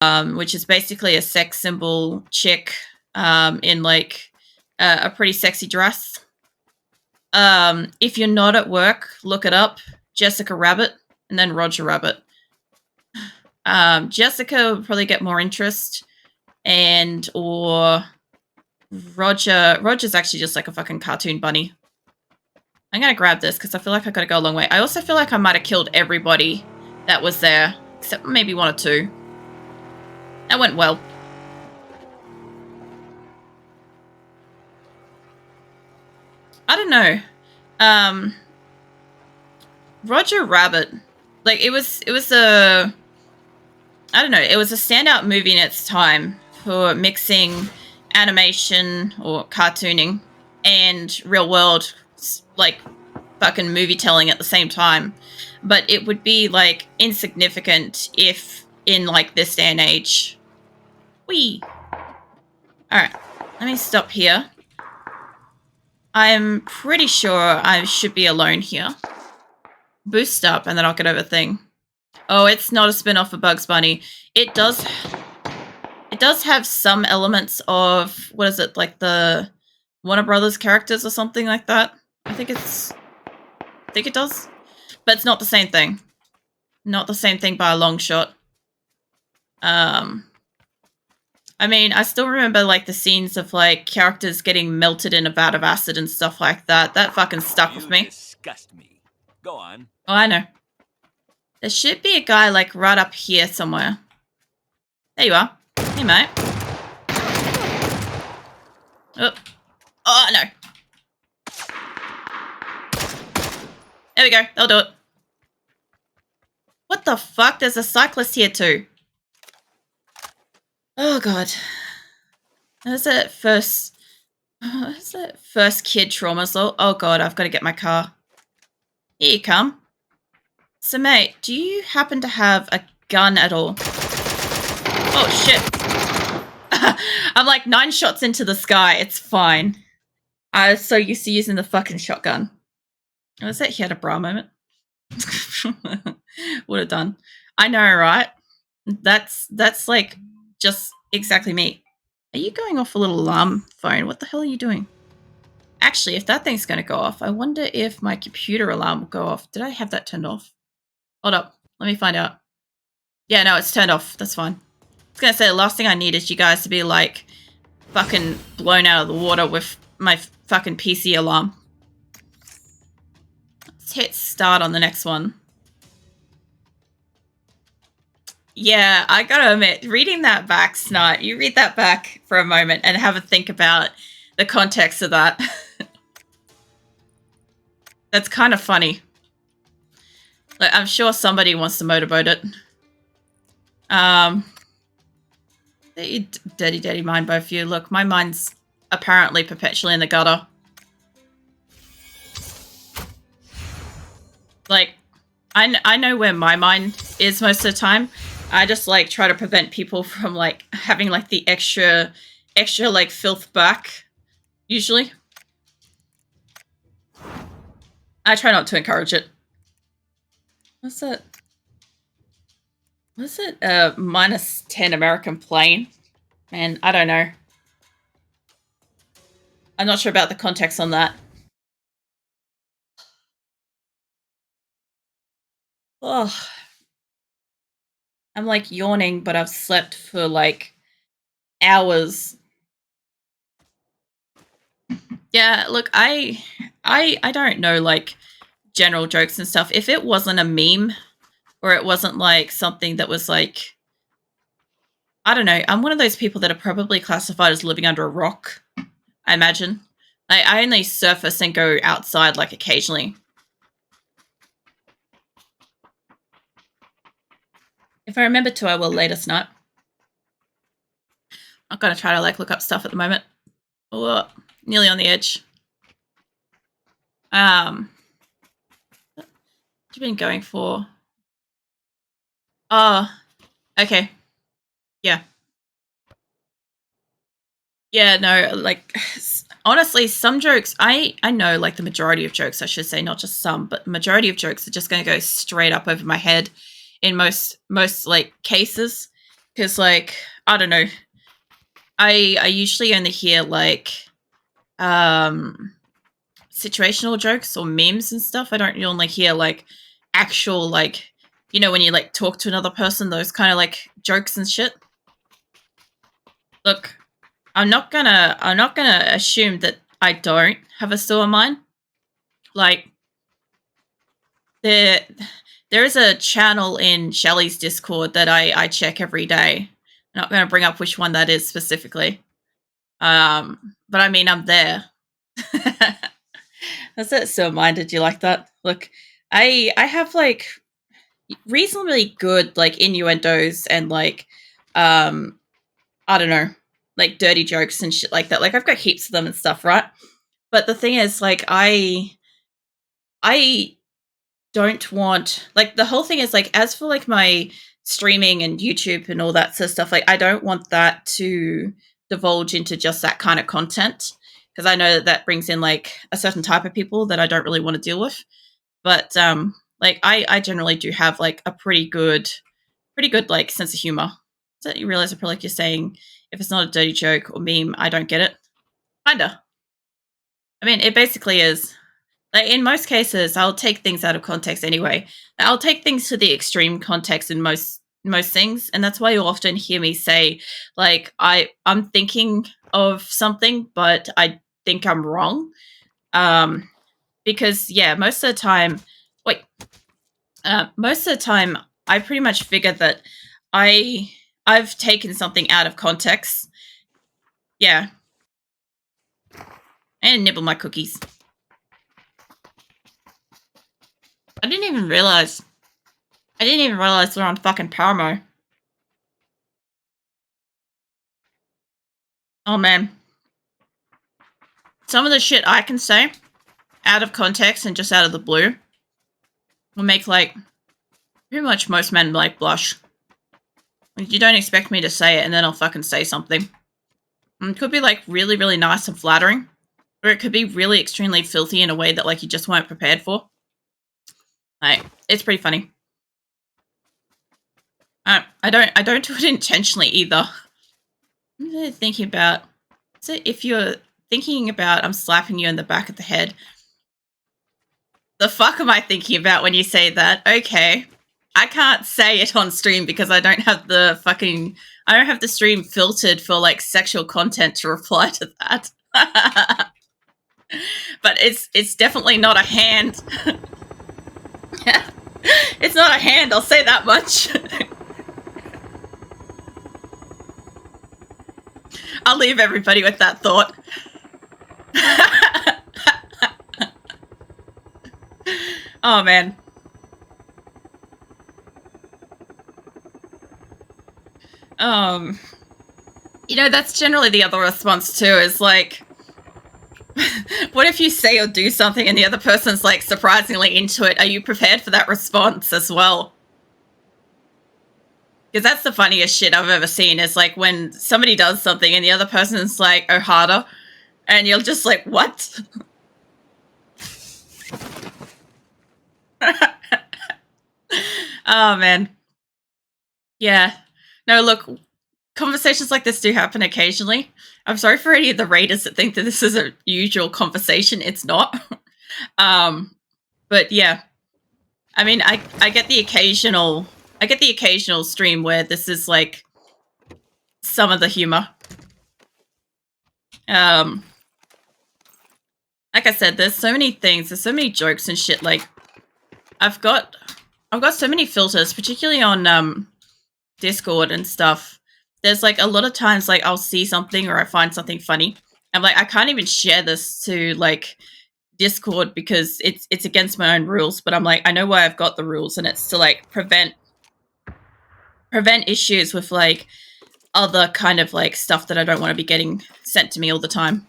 which is basically a sex symbol chick in like a pretty sexy dress. If you're not at work, look it up. Jessica Rabbit and then Roger Rabbit. Jessica will probably get more interest, and or Roger's actually just like a fucking cartoon bunny. I'm gonna grab this because I feel like I gotta go a long way. I also feel like I might have killed everybody that was there, except maybe one or two. That went well. I don't know. Roger Rabbit, like it was a, I don't know, it was a standout movie in its time for mixing animation or cartooning and real world, like fucking movie telling at the same time. But it would be like insignificant if in like this day and age. Whee! Alright, let me stop here. I'm pretty sure I should be alone here. Boost up and then I'll get over thing. Oh, it's not a spin-off of Bugs Bunny. It does have some elements of, what is it, like the Warner Brothers characters or something like that. I think it does. But it's not the same thing. Not the same thing by a long shot. I mean, I still remember like the scenes of like characters getting melted in a vat of acid and stuff like that. That fucking stuck with me. Disgust me. Go on. Oh, I know. There should be a guy like right up here somewhere. There you are. Hey, mate. Oh, no. There we go. That'll do it. What the fuck? There's a cyclist here too. Oh, God. That's that first kid trauma assault. Oh, God, I've got to get my car. Here you come. So, mate, do you happen to have a gun at all? Oh, shit. I'm like 9 shots into the sky. It's fine. I was so used to using the fucking shotgun. Was that he had a bra moment? Would have done. I know, right? That's like just exactly me. Are you going off a little alarm phone? What the hell are you doing? Actually, if that thing's going to go off, I wonder if my computer alarm will go off. Did I have that turned off? Hold up. Let me find out. Yeah, no, it's turned off. That's fine. I was going to say, the last thing I need is you guys to be, like, fucking blown out of the water with my fucking PC alarm. Let's hit start on the next one. Yeah, I gotta admit, reading that back, Snart, you read that back for a moment and have a think about the context of that. That's kind of funny. Like, I'm sure somebody wants to motorboat it. Dirty mind, both of you. Look, my mind's apparently perpetually in the gutter. Like, I know where my mind is most of the time. I just, like, try to prevent people from, like, having, like, the extra, like, filth back, usually. I try not to encourage it. What's that? Was it a -10 American plane? Man, I don't know. I'm not sure about the context on that. Oh. I'm like yawning, but I've slept for like hours. Yeah, look, I don't know like general jokes and stuff. If it wasn't a meme or it wasn't like something that was like, I don't know, I'm one of those people that are probably classified as living under a rock, I imagine. I only surface and go outside like occasionally. If I remember to, I will later tonight. I'm not gonna try to like look up stuff at the moment. Oh, nearly on the edge. What have you been going for? Oh, okay. Yeah. Yeah, no, like, honestly, some jokes, I know, like, the majority of jokes, I should say, not just some, but the majority of jokes are just going to go straight up over my head in most like, cases. Because, like, I don't know. I usually only hear, like, situational jokes or memes and stuff. I don't normally hear, like, actual, like, you know, when you, like, talk to another person, those kind of, like, jokes and shit. Look, I'm not gonna assume that I don't have a sewer mine. Like, there is a channel in Shelly's Discord that I check every day. I'm not gonna bring up which one that is specifically. But I mean, I'm there. That's it. So mine. Did you like that? Look, I have like reasonably good like innuendos and like I don't know, like dirty jokes and shit like that. Like I've got heaps of them and stuff, right? But the thing is, like I don't want like the whole thing is like as for like my streaming and YouTube and all that sort of stuff, like I don't want that to divulge into just that kind of content because I know that that brings in like a certain type of people that I don't really want to deal with. But like I generally do have like a pretty good like sense of humor. So you realize I probably like you're saying if it's not a dirty joke or meme, I don't get it. Kinda. I mean, it basically is. Like in most cases, I'll take things out of context anyway. I'll take things to the extreme context in most things, and that's why you'll often hear me say, like, I'm thinking of something, but I think I'm wrong. Um, because yeah, most of the time, wait, most of the time, I pretty much figure that I I've taken something out of context. Yeah, and nibble my cookies. I didn't even realize. I didn't even realize we're on fucking Paramo. Oh man, some of the shit I can say out of context and just out of the blue will make like pretty much most men like blush. Like, you don't expect me to say it, and then I'll fucking say something. And it could be like really, really nice and flattering, or it could be really extremely filthy in a way that like you just weren't prepared for. Like it's pretty funny. I don't do it intentionally either. I'm thinking about. So if you're thinking about, I'm slapping you in the back of the head. The fuck am I thinking about when you say that? Okay. I can't say it on stream because I don't have the fucking I don't have the stream filtered for like sexual content to reply to that. But it's definitely not a hand. It's not a hand, I'll say that much. I'll leave everybody with that thought. Oh man. You know, that's generally the other response too, is like what if you say or do something and the other person's like surprisingly into it? Are you prepared for that response as well? Because that's the funniest shit I've ever seen is like when somebody does something and the other person's like, oh, harder. And you're just like, what? Oh, man. Yeah. No, look, conversations like this do happen occasionally. I'm sorry for any of the raiders that think that this is a usual conversation. It's not. But yeah. I mean, I get the occasional stream where this is like some of the humor. Like I said, there's so many things, there's so many jokes and shit. Like I've got so many filters, particularly on Discord and stuff. There's like a lot of times like I'll see something or I find something funny. I'm like, I can't even share this to like Discord because it's against my own rules, but I'm like, I know why I've got the rules, and it's to like prevent issues with like other kind of like stuff that I don't want to be getting sent to me all the time.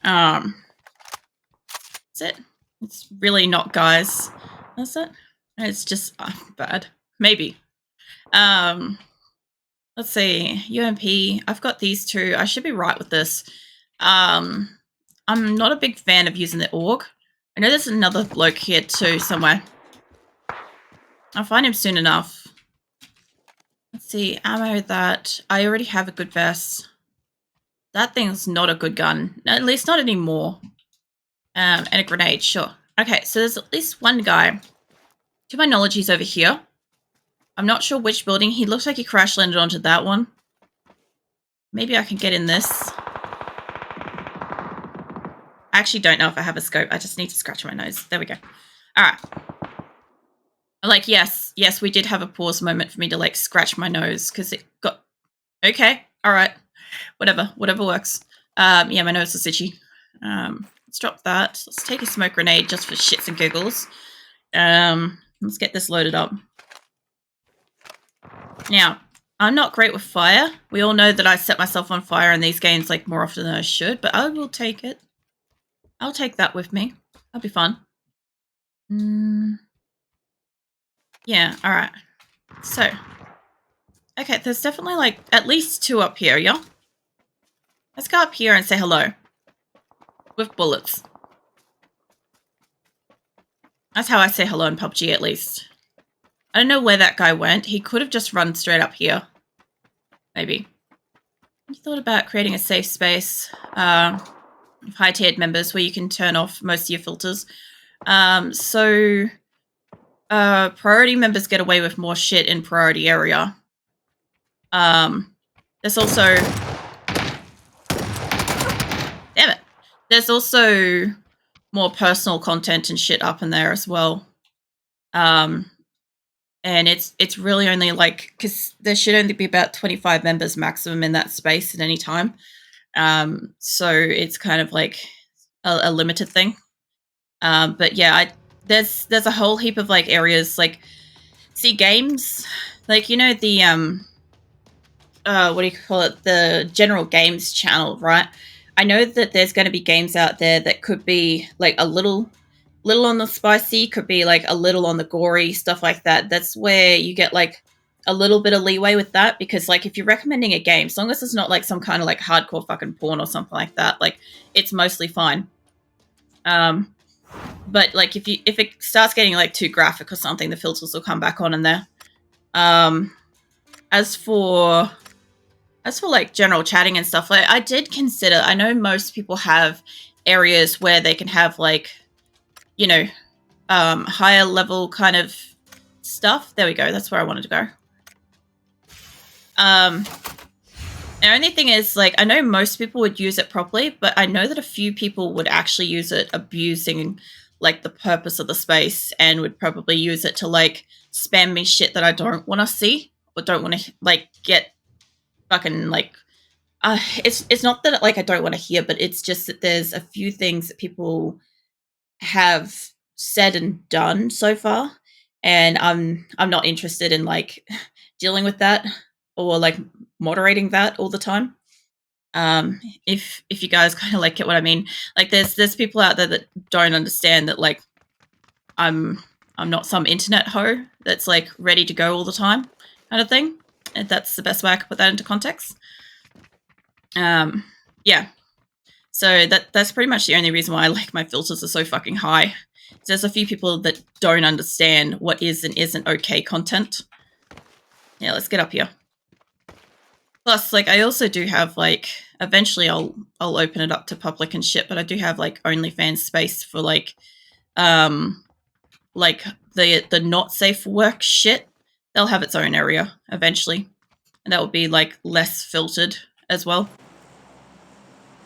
That's it. It's really not guys. That's it. It's just bad. Maybe. Let's see. UMP. I've got these two. I should be right with this. I'm not a big fan of using the org. I know there's another bloke here too somewhere. I'll find him soon enough. Let's see, ammo that. I already have a good vest. That thing's not a good gun. At least not anymore. And a grenade, sure. Okay, so there's at least one guy. To my knowledge, he's over here. I'm not sure which building. He looks like he crash landed onto that one. Maybe I can get in this. I actually don't know if I have a scope. I just need to scratch my nose. There we go. All right. Like, yes, we did have a pause moment for me to, like, scratch my nose because it got... Okay, all right. Whatever works. Yeah, my nose is itchy. Let's drop that. Let's take a smoke grenade just for shits and giggles. Let's get this loaded up. Now, I'm not great with fire. We all know that I set myself on fire in these games, like, more often than I should, but I will take it. I'll take that with me. That'll be fun. Yeah, alright. So. Okay, there's definitely, like, at least 2 up here, yeah? Let's go up here and say hello. With bullets. That's how I say hello in PUBG, at least. I don't know where that guy went. He could have just run straight up here. Maybe. You thought about creating a safe space of high-tiered members where you can turn off most of your filters. Priority members get away with more shit in priority area. There's also... Damn it. There's also more personal content and shit up in there as well. And it's really only, like... Because there should only be about 25 members maximum in that space at any time. So it's kind of like a limited thing. But yeah, there's a whole heap of, like, areas, like... See, games... Like, you know, the... what do you call it? The general games channel, right? I know that there's going to be games out there that could be, like, a little on the spicy, could be, like, a little on the gory, stuff like that. That's where you get, like, a little bit of leeway with that, because, like, if you're recommending a game, as long as it's not, like, some kind of, like, hardcore fucking porn or something like that, like, it's mostly fine. But, like, if it starts getting, like, too graphic or something, the filters will come back on in there. As for like general chatting and stuff, like, I did consider, I know most people have areas where they can have, like, you know, higher level kind of stuff. There we go. That's where I wanted to go. The only thing is, like, I know most people would use it properly, but I know that a few people would actually use it abusing, like, the purpose of the space, and would probably use it to, like, spam me shit that I don't want to see, or don't want to, like, get fucking, like, it's not that, like, I don't want to hear, but it's just that there's a few things that people have said and done so far, and I'm not interested in, like, dealing with that or, like, moderating that all the time. If you guys kind of, like, get what I mean, like, there's people out there that don't understand that, like, I'm not some internet hoe that's, like, ready to go all the time kind of thing. And that's the best way I could put that into context. Yeah. So that's pretty much the only reason why, like, my filters are so fucking high. There's a few people that don't understand what is and isn't okay content. Yeah, let's get up here. Plus, like, I also do have, like, eventually I'll open it up to public and shit, but I do have, like, OnlyFans space for, like the not safe for work shit. They'll have its own area eventually, and that will be, like, less filtered as well.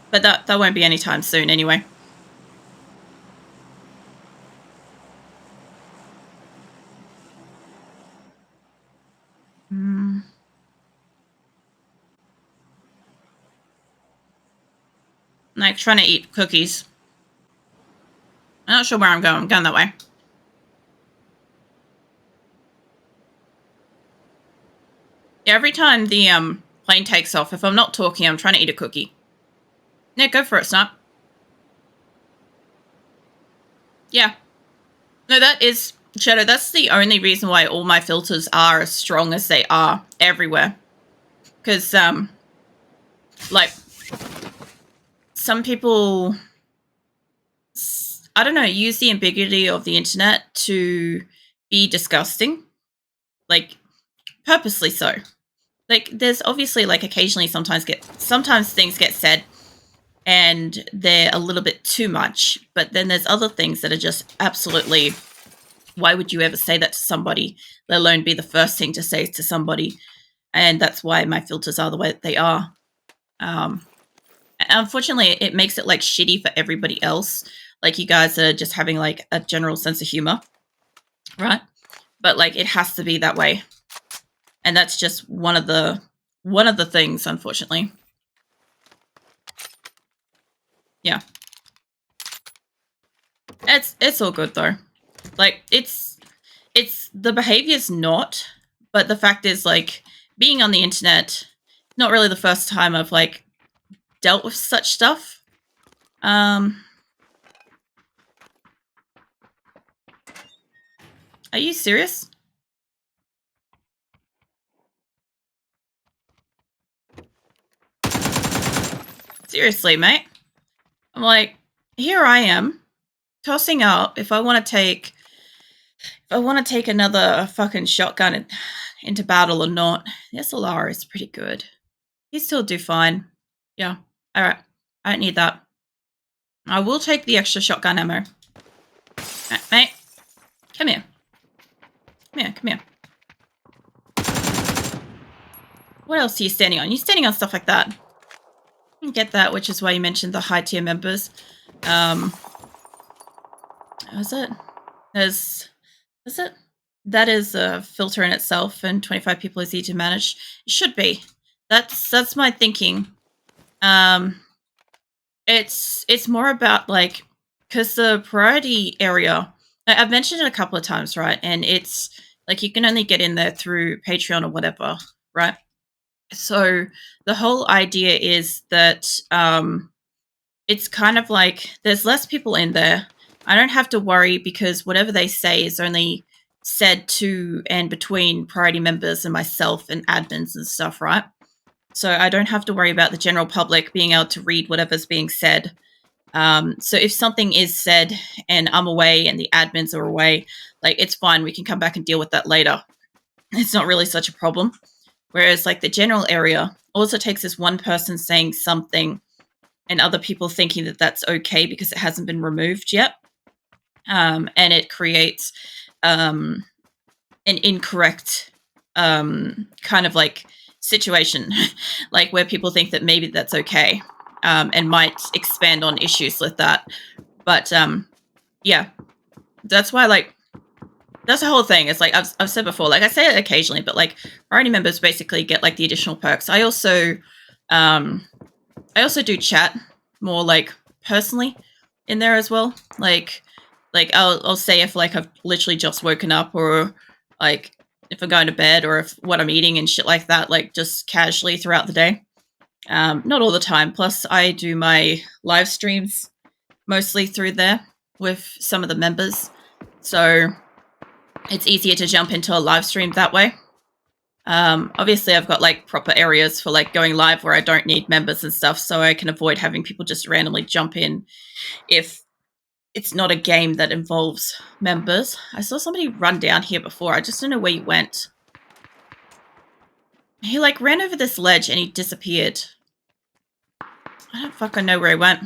But that won't be anytime soon anyway. Like, trying to eat cookies. I'm not sure where I'm going. I'm going that way. Yeah, every time the plane takes off, if I'm not talking, I'm trying to eat a cookie. Yeah, go for it, Snap. Yeah. No, that is... Shadow, that's the only reason why all my filters are as strong as they are everywhere. Because, like, some people... I don't know, use the ambiguity of the internet to be disgusting. Like, purposely so. Like, there's obviously, like, occasionally sometimes things get said and they're a little bit too much, but then there's other things that are just absolutely, why would you ever say that to somebody, let alone be the first thing to say to somebody? And that's why my filters are the way that they are. Unfortunately, it makes it, like, shitty for everybody else. Like, you guys are just having, like, a general sense of humor, right? But, like, it has to be that way. And that's just one of the things, unfortunately. Yeah. It's all good though. Like, it's the behavior's not, but the fact is, like, being on the internet, not really the first time I've, like, dealt with such stuff. Are you serious? Seriously, mate? I'm like, here I am, tossing up if I want to take another fucking shotgun into battle or not. The SLR is pretty good. You still do fine. Yeah. Alright. I don't need that. I will take the extra shotgun ammo. Right, mate. Come here. Come here. What else are you standing on? You're standing on stuff like that. I get that, which is why you mentioned the high tier members. Is it? Is it? That is a filter in itself, and 25 people is easy to manage. It should be. That's my thinking. It's more about, like, because the priority area, I've mentioned it a couple of times, right? And it's like, you can only get in there through Patreon or whatever, right? So the whole idea is that it's kind of like there's less people in there. I don't have to worry because whatever they say is only said to and between priority members and myself and admins and stuff, right? So I don't have to worry about the general public being able to read whatever's being said. So if something is said and I'm away and the admins are away, like, it's fine. We can come back and deal with that later. It's not really such a problem. Whereas, like, the general area, all it takes is one person saying something and other people thinking that that's okay because it hasn't been removed yet. And it creates an incorrect kind of, like, situation, like, where people think that maybe that's okay, and might expand on issues with that. But yeah, that's why, like, that's the whole thing. It's like I've said before, like, I say it occasionally, but, like, priority members basically get, like, the additional perks. I also do chat more, like, personally in there as well. Like I'll say if, like, I've literally just woken up, or, like, if I'm going to bed, or if what I'm eating and shit like that, like, just casually throughout the day. Not all the time. Plus, I do my live streams mostly through there with some of the members. So it's easier to jump into a live stream that way. Obviously, I've got, like, proper areas for, like, going live where I don't need members and stuff, so I can avoid having people just randomly jump in if it's not a game that involves members. I saw somebody run down here before. I just don't know where he went. He, like, ran over this ledge and he disappeared. I don't fucking know where he went.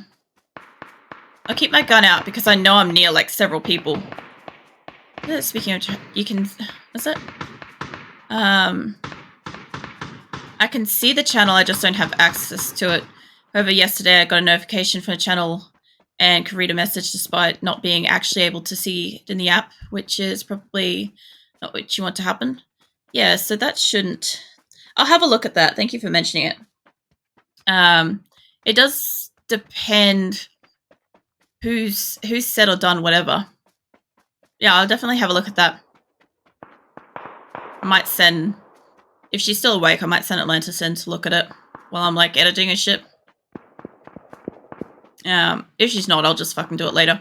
I'll keep my gun out because I know I'm near, like, several people. Speaking of, you can... What's it? I can see the channel, I just don't have access to it. However, yesterday I got a notification from the channel and could read a message despite not being actually able to see it in the app, which is probably not what you want to happen. Yeah, so that shouldn't... I'll have a look at that. Thank you for mentioning it. It does depend who's said or done whatever. Yeah, I'll definitely have a look at that. I might send... If she's still awake, I might send Atlantis in to look at it while I'm, like, editing and shit. If she's not, I'll just fucking do it later.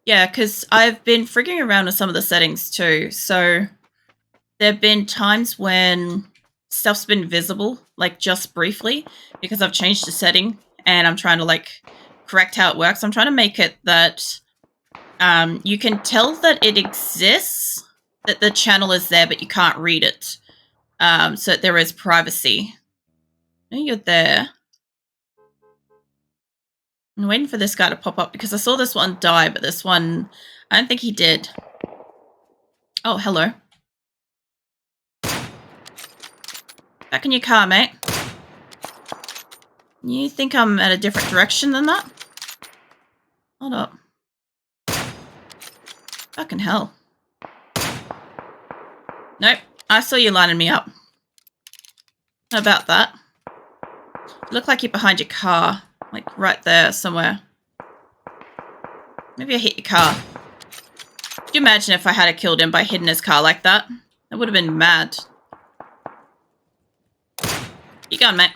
Yeah, because I've been frigging around with some of the settings too. So there have been times when stuff's been visible, like, just briefly, because I've changed the setting and I'm trying to, like, correct how it works. I'm trying to make it that you can tell that it exists, that the channel is there, but you can't read it. So there is privacy. No, you're there. I'm waiting for this guy to pop up because I saw this one die, but this one, I don't think he did. Oh, hello. Back in your car, mate. You think I'm at a different direction than that? Hold up. Fucking hell. Nope. I saw you lining me up. How about that? You look like you're behind your car. Like right there somewhere. Maybe I hit your car. Could you imagine if I had killed him by hitting his car like that? I would have been mad. You going, mate?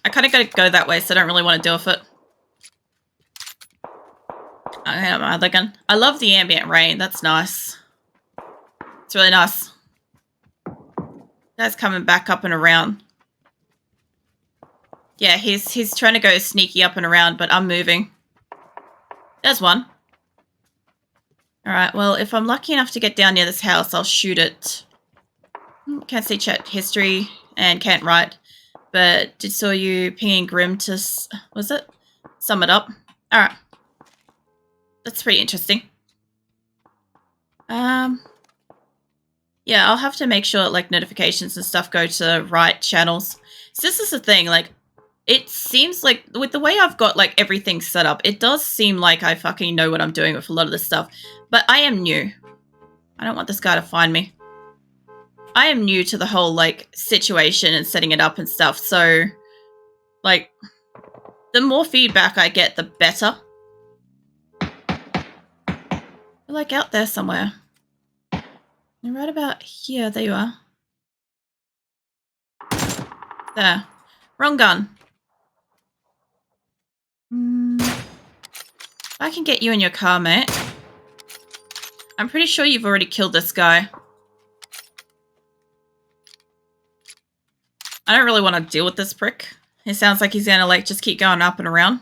I kind of got to go that way, so I don't really want to deal with it. I have my other gun. I love the ambient rain. That's nice. It's really nice. Guy's coming back up and around. Yeah, he's trying to go sneaky up and around, but I'm moving. There's one. Alright, well, if I'm lucky enough to get down near this house, I'll shoot it. Can't see chat history and can't write. But did saw you pinging Grim to... was it? Sum it up. Alright. That's pretty interesting. Yeah, I'll have to make sure like notifications and stuff go to right channels. So this is the thing, like, it seems like with the way I've got like everything set up, it does seem like I fucking know what I'm doing with a lot of this stuff. But I am new. I don't want this guy to find me. I am new to the whole like situation and setting it up and stuff. So like the more feedback I get, the better. You're like out there somewhere. You're right about here. There you are. There. Wrong gun. I can get you in your car, mate. I'm pretty sure you've already killed this guy. I don't really want to deal with this prick. It sounds like he's gonna like just keep going up and around.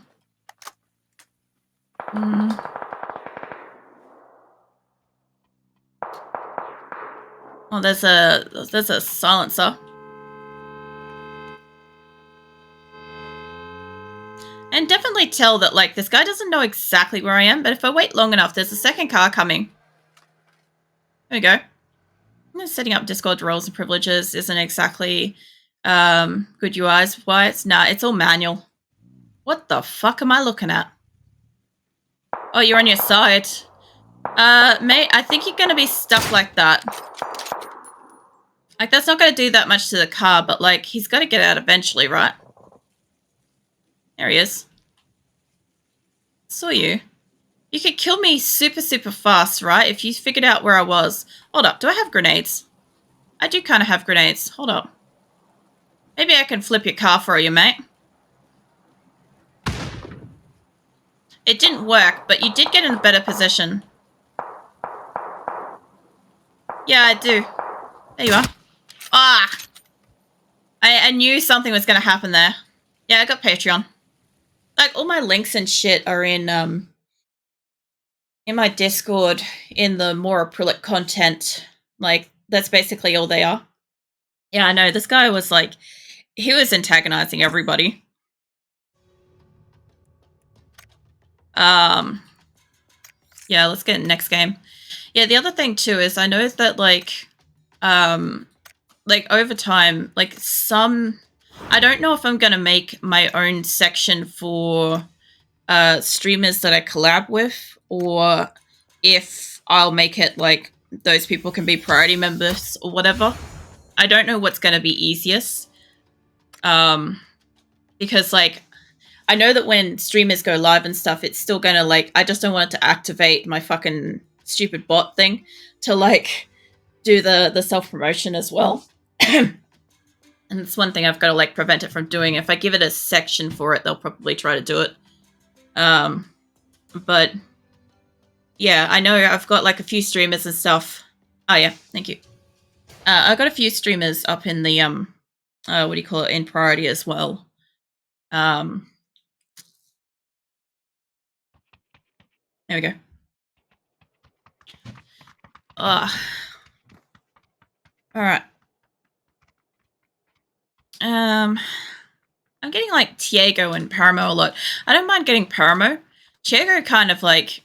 Oh, there's a silencer. And definitely tell that, like, this guy doesn't know exactly where I am, but if I wait long enough, there's a second car coming. There we go. Setting up Discord roles and privileges isn't exactly good UIs wise. Nah, it's all manual. What the fuck am I looking at? Oh, you're on your side. Mate, I think you're gonna be stuck like that. Like, that's not gonna do that much to the car, but, like, he's gotta get out eventually, right? There he is. Saw you. You could kill me super, super fast, right? If you figured out where I was. Hold up, do I have grenades? I do kind of have grenades. Hold up. Maybe I can flip your car for you, mate. It didn't work, but you did get in a better position. Yeah, I do. There you are. Ah! I knew something was going to happen there. Yeah, I got Patreon. Like, all my links and shit are in my Discord, in the more acrylic content. Like, that's basically all they are. Yeah, I know. This guy was like, he was antagonizing everybody. Yeah, let's get next game. Yeah, the other thing too is I know that like over time, like I don't know if I'm gonna make my own section for streamers that I collab with, or if I'll make it like those people can be priority members or whatever. I don't know what's gonna be easiest. Because like I know that when streamers go live and stuff, it's still gonna like, I just don't want it to activate my fucking stupid bot thing to like do the self-promotion as well. And it's one thing I've got to like prevent it from doing. If I give it a section for it, they'll probably try to do it. But yeah, I know I've got like a few streamers and stuff. Oh yeah, thank you. I got a few streamers up in the what do you call it, in priority as well. There we go. Ugh. Alright. I'm getting like Taego and Paramo a lot. I don't mind getting Paramo. Taego kind of like,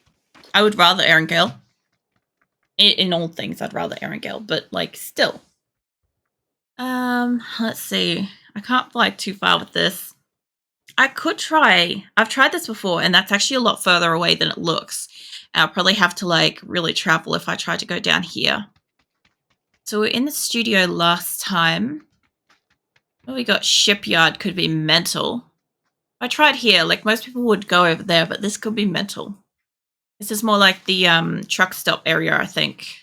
I would rather Erangel. In all things, I'd rather Erangel, but like still. Let's see. I can't fly too far with this. I could try. I've tried this before, and that's actually a lot further away than it looks. I'll probably have to like really travel if I try to go down here. So we're in the studio last time. Well, we got shipyard, could be mental. I tried here, like most people would go over there, but this could be mental. This is more like the truck stop area, I think.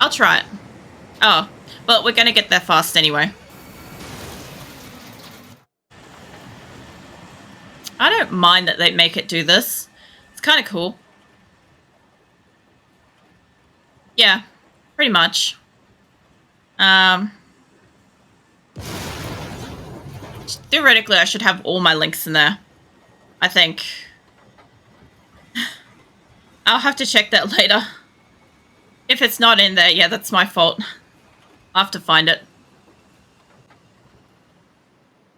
I'll try it. Oh, but we're gonna get there fast anyway. I don't mind that they make it do this. It's kind of cool. Yeah, pretty much. Theoretically, I should have all my links in there. I think. I'll have to check that later. If it's not in there, yeah, that's my fault. I'll have to find it.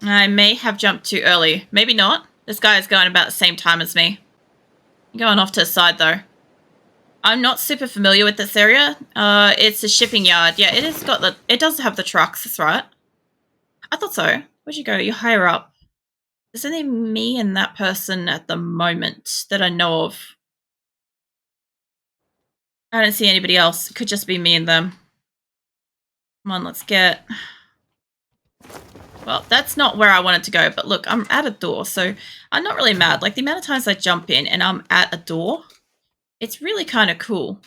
I may have jumped too early. Maybe not. This guy is going about the same time as me. I'm going off to the side, though. I'm not super familiar with this area. It's a shipping yard. Yeah, it does have the trucks, that's right. I thought so. Where'd you go? You're higher up. There's only me and that person at the moment that I know of. I don't see anybody else. It could just be me and them. Come on, let's get... Well, that's not where I wanted to go, but look, I'm at a door, so I'm not really mad. Like, the amount of times I jump in and I'm at a door, it's really kind of cool.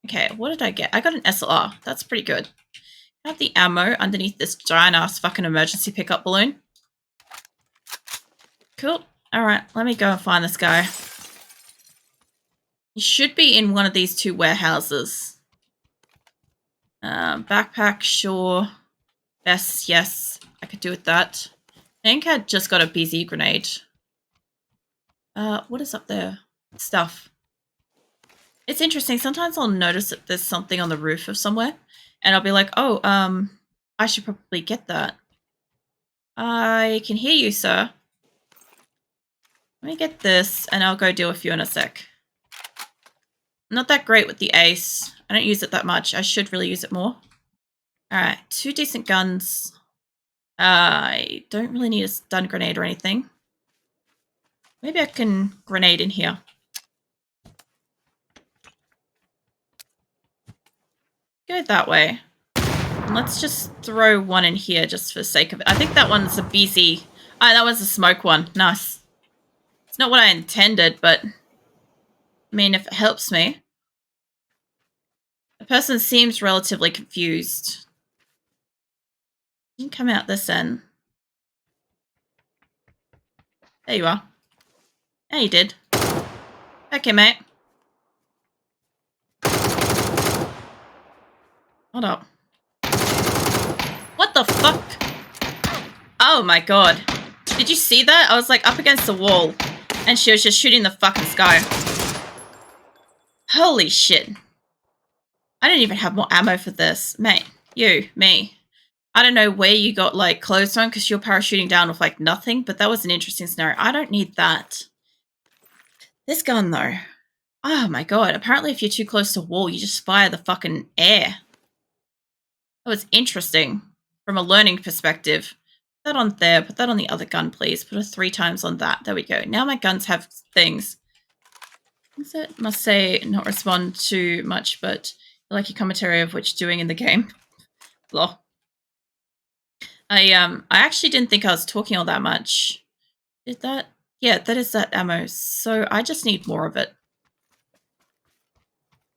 Okay, what did I get? I got an SLR. That's pretty good. I have the ammo underneath this giant-ass fucking emergency pickup balloon. Cool. Alright, let me go and find this guy. He should be in one of these two warehouses. Backpack, sure. Yes, I could do with that. I think I just got a BZ grenade. What is up there? Stuff. It's interesting. Sometimes I'll notice that there's something on the roof of somewhere, and I'll be like, oh, I should probably get that. I can hear you, sir. Let me get this, and I'll go deal with you in a sec. I'm not that great with the ace. I don't use it that much. I should really use it more. Alright, 2 decent guns. I don't really need a stun grenade or anything. Maybe I can grenade in here. Go that way. And let's just throw one in here just for the sake of it. I think that one's a BC. Ah, that one's a smoke one. Nice. It's not what I intended, but... I mean, if it helps me. The person seems relatively confused. You can come out this end. There you are. Yeah, you did. Okay, mate. Hold up. What the fuck? Oh my god. Did you see that? I was like up against the wall and she was just shooting the fucking sky. Holy shit. I don't even have more ammo for this. Mate, me. I don't know where you got like clothes on because you're parachuting down with like nothing, but that was an interesting scenario. I don't need that. This gun though. Oh my god. Apparently if you're too close to a wall, you just fire the fucking air. That was interesting from a learning perspective. Put that on there. Put that on the other gun, please. Put it 3 times on that. There we go. Now my guns have things. It must say not respond too much, but I like your commentary of what you're doing in the game. Lol. I actually didn't think I was talking all that much. Did that? Yeah, that is that ammo. So I just need more of it.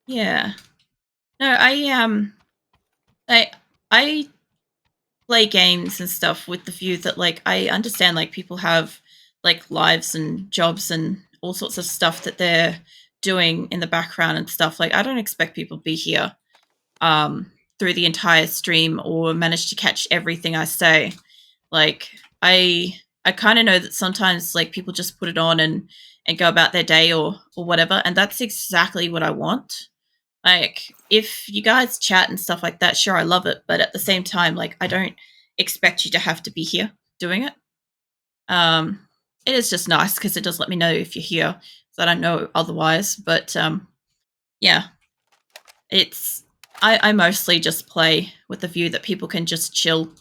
Yeah. No, I play games and stuff with the view that like I understand like people have like lives and jobs and all sorts of stuff that they're doing in the background and stuff. Like I don't expect people to be here through the entire stream or manage to catch everything I say. Like I kind of know that sometimes like people just put it on and and go about their day or whatever. And that's exactly what I want. Like, if you guys chat and stuff like that, sure, I love it. But at the same time, like, I don't expect you to have to be here doing it. Um, it is just nice because it does let me know if you're here, so I don't know otherwise. But yeah, it's I mostly just play with the view that people can just chill